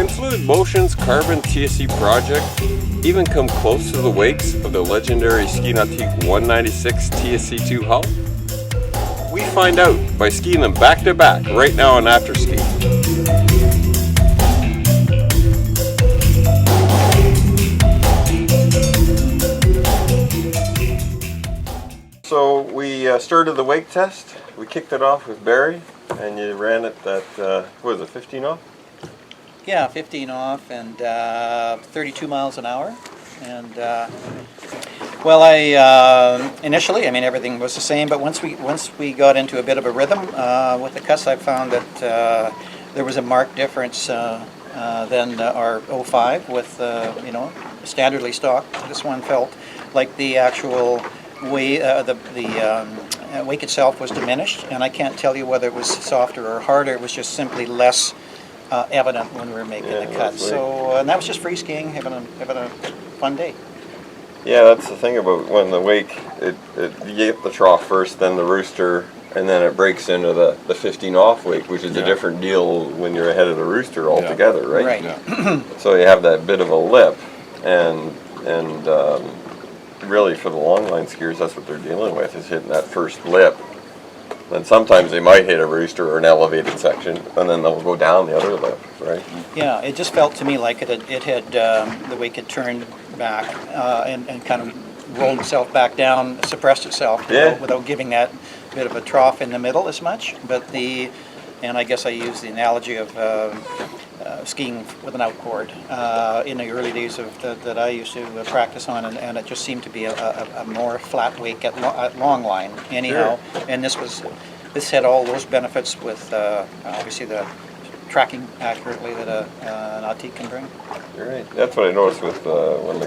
Can Fluid Motion's Carbon TSC project even come close to the wakes of the legendary Ski Nautique 196 TSC2 hull? We find out by skiing them back to back right now on After Ski. So we started the wake test. We kicked it off with Barry, and you ran it at, what was it, 15 off? Yeah, 15 off and 32 miles an hour. And well, initially, I mean, everything was the same, but once we got into a bit of a rhythm with the cuts, I found that there was a marked difference than our 05 with you know, standardly stock. This one felt like the actual way the wake itself was diminished, and I can't tell you whether it was softer or harder. It was just simply less evident when we were making the cut. So and that was just free skiing, having a fun day. Yeah, that's the thing about when the wake, you get the trough first, then the rooster, and then it breaks into the 15 off wake, which is a different deal when you're ahead of the rooster altogether, right? Right. Yeah. So you have that bit of a lip, and really for the long line skiers, that's what they're dealing with, is hitting that first lip. Then sometimes they might hit a rooster or an elevated section, and then they'll go down the other lip, right? Yeah, it just felt to me like the wake had turned back and kind of rolled itself back down, suppressed itself without giving that bit of a trough in the middle as much. But and I guess I use the analogy of skiing with an outboard in the early days of that I used to practice on, and it just seemed to be a more flat wake at long line anyhow. Sure. And this had all those benefits with obviously the tracking accurately that a Nautique can bring. You're right. That's what I noticed with when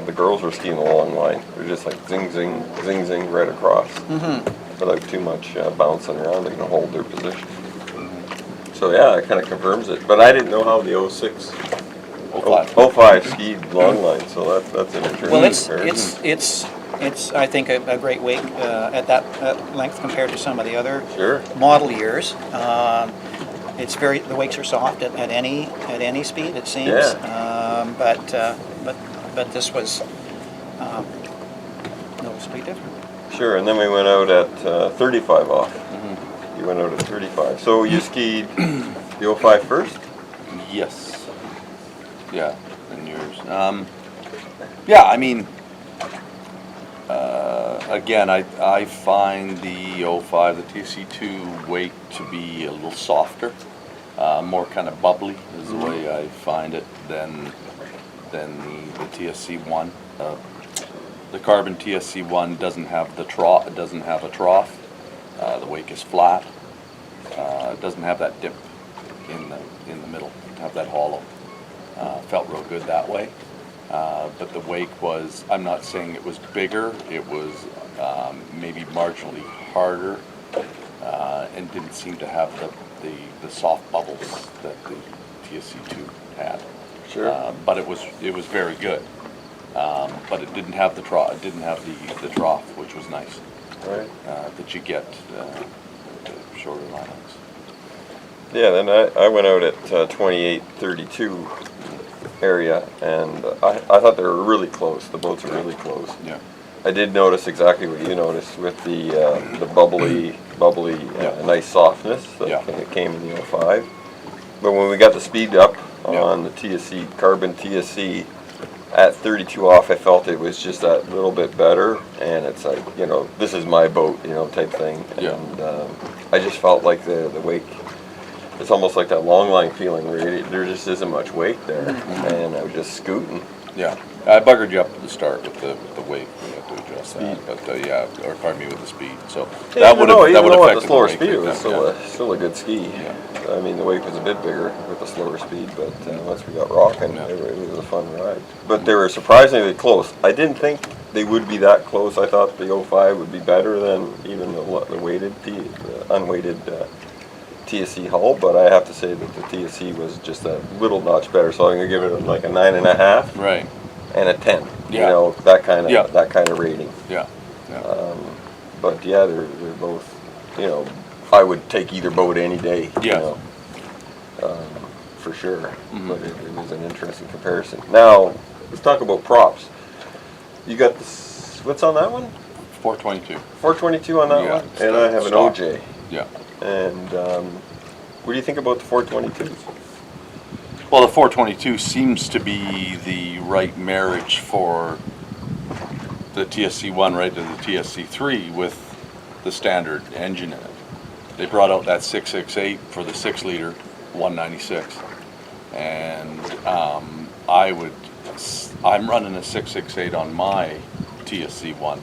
the girls were skiing the long line. They're just like zing, zing, zing, zing right across without too much bouncing around. They can hold their position. So yeah, it kind of confirms it. But I didn't know how the 06, 05 skied long line, so that's an interesting comparison. Well, it's I think a great wake at that length compared to some of the other model years. The wakes are soft at any speed, it seems. Yeah. But this was noticeably different. Sure, and then we went out at 35 off. You went out at 35. So you skied the 05 first? Yes. Yeah, and yours. Yeah, I mean, again, I find the 05, the TSC2 wake to be a little softer, more kind of bubbly is the way I find it than the TSC1. The Carbon TSC1 doesn't have the trough. It doesn't have a trough. The wake is flat. It doesn't have that dip in the middle. Have that hollow. Felt real good that way. But the wake was, I'm not saying it was bigger. It was maybe marginally harder, and didn't seem to have the soft bubbles that the TSC2 had. Sure. But it was very good. But it didn't have the trough. It didn't have the trough, which was nice. Right. That you get the shorter lines. Yeah, then I went out at 28-32 area, and I thought they were really close. The boats are really close. Yeah. I did notice exactly what you noticed with the bubbly, nice softness that came in the 05. But when we got the speed up on the TSC, Carbon TSC, at 32 off, I felt it was just that little bit better, and it's like, you know, this is my boat, you know, type thing. Yeah. And I just felt like the wake, it's almost like that long line feeling where there just isn't much wake there, and I was just scooting. Yeah, I buggered you up at the start with the wake. We had to adjust that, but or pardon me, with the speed. So that would have affected the slower speed. It was still a good ski. Yeah. I mean, the wake was a bit bigger with the slower speed, but once we got rocking, it was a fun ride. But they were surprisingly close. I didn't think they would be that close. I thought the 05 would be better than even the weighted, the unweighted TSC hull, but I have to say that the TSC was just a little notch better. So I'm gonna give it like a 9.5, right, and a 10. Yeah. You know, that kind of rating. Yeah. But yeah, they're both. You know, I would take either boat any day. Yeah. You know? for sure, but it was an interesting comparison. Now, let's talk about props. You got this, what's on that one? 422. 422 on that Yeah, one? it's And the I have an stock. OJ. Yeah. And what do you think about the 422? Well, the 422 seems to be the right marriage for the TSC1 right to the TSC3 with the standard engine in it. They brought out that 668 for the 6-liter 196, and I'm running a 668 on my TSC1,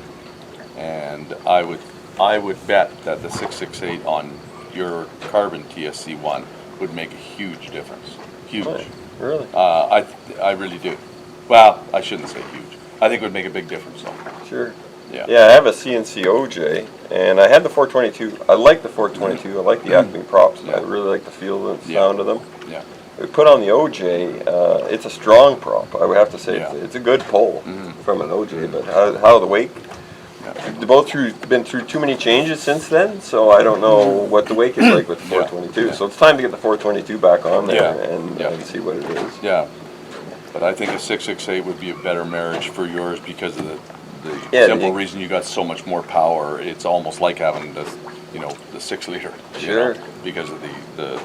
and I would bet that the 668 on your carbon TSC1 would make a huge difference. Huge. Oh, really? I really do. Well, I shouldn't say huge. I think it would make a big difference though. Sure. Yeah. Yeah, I have a CNC OJ, and I had the 422. I like the 422. I like the Acme props. Yeah. I really like the feel and Yeah. sound of them. Yeah. We put on the OJ. It's a strong prop. I would have to say Yeah. it's a good pull Mhm. from an OJ. But how the wake? Yeah. They've both been through too many changes since then, so I don't know what the wake is like with the Yeah. 422. Yeah. So it's time to get the 422 back on there Yeah. and, Yeah. and see what it is. Yeah. But I think a 668 would be a better marriage for yours because of the Yeah, simple the- reason you got so much more power. It's almost like having the 6-liter. Sure. Because of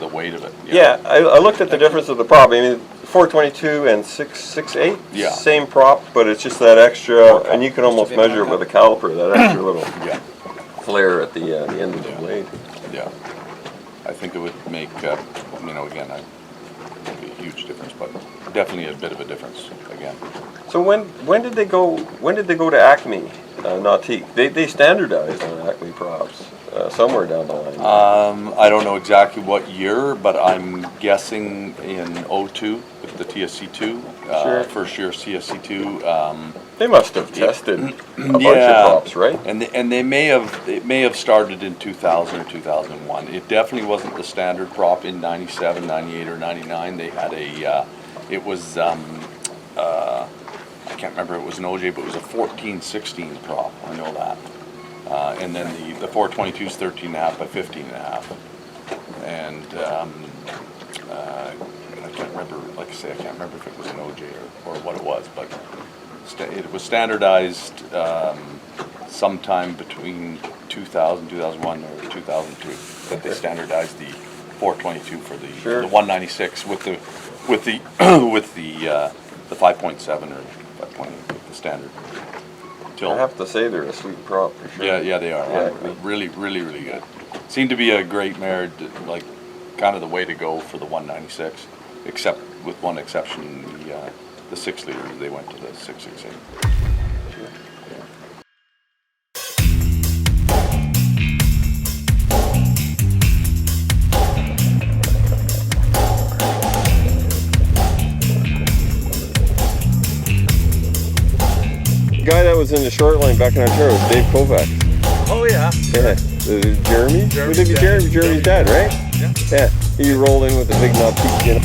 the weight of it. you Yeah, know. I looked at the difference of the prop. I mean, 422 and 668, Yeah. same prop, but it's just that extra, More and you can Just a almost bit more measure it with a caliper, that extra little Yeah. flare at the end of the Yeah. blade. Yeah. I think it would make, again, it'd be a huge difference, but definitely a bit of a difference again. So when did they go to Acme, Nautique? They standardized on Acme props somewhere down the line. I don't know exactly what year, but I'm guessing in '02 with the TSC2, Sure. first year TSC2. They must have tested a bunch Yeah. of props, right? And it may have started in 2000 or 2001. It definitely wasn't the standard prop in 97, 98, or 99. They had it was I can't remember if it was an OJ, but it was a 14-16 prop. I know that. And then the 422 is 13.5 by 15.5. And I can't remember, like I say, I can't remember if it was an OJ or what it was, but it was standardized sometime between 2000, 2001, or 2002 that they standardized the 422 for Sure. the 196 with the 5.7 or 5.8, the standard. I have to say they're a sweet prop for sure. Yeah, they are. Yeah. Really, really, really good. Seemed to be a great marriage, like kind of the way to go for the 196, except with one exception, the 6-liter. They went to the 668. The guy that was in the short line back in Ontario was Dave Kovacs. Oh yeah. Yeah. Jeremy? Would it be Jeremy's dad, right? Yeah. Yeah. He rolled in with the big Nautique, you know.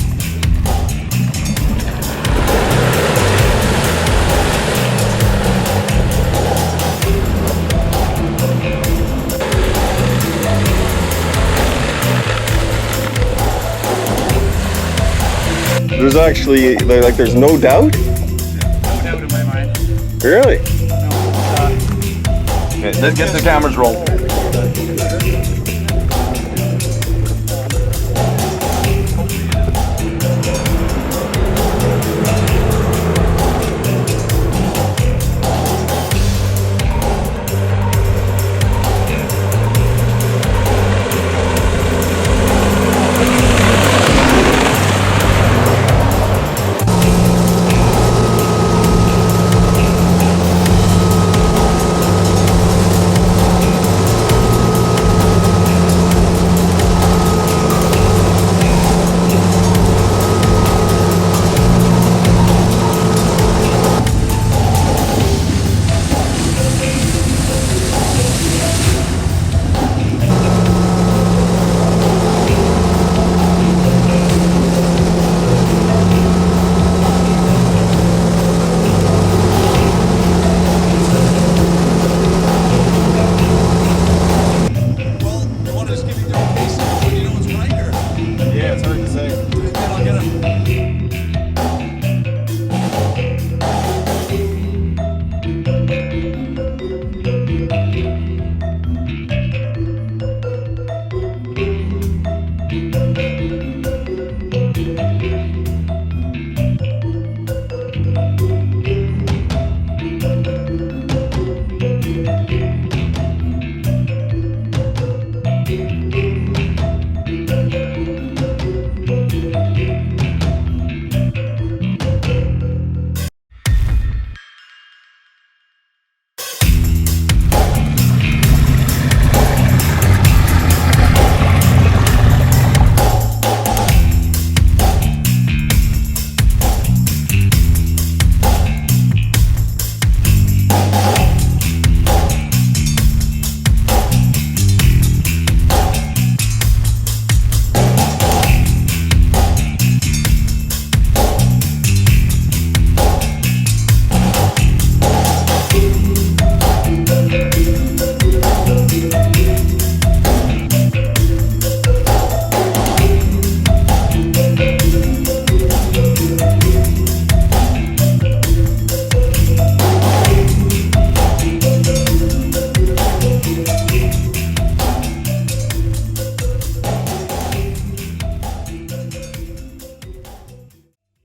There's actually, like, there's no doubt? No doubt in my mind. Really? Okay, let's get the cameras rolling.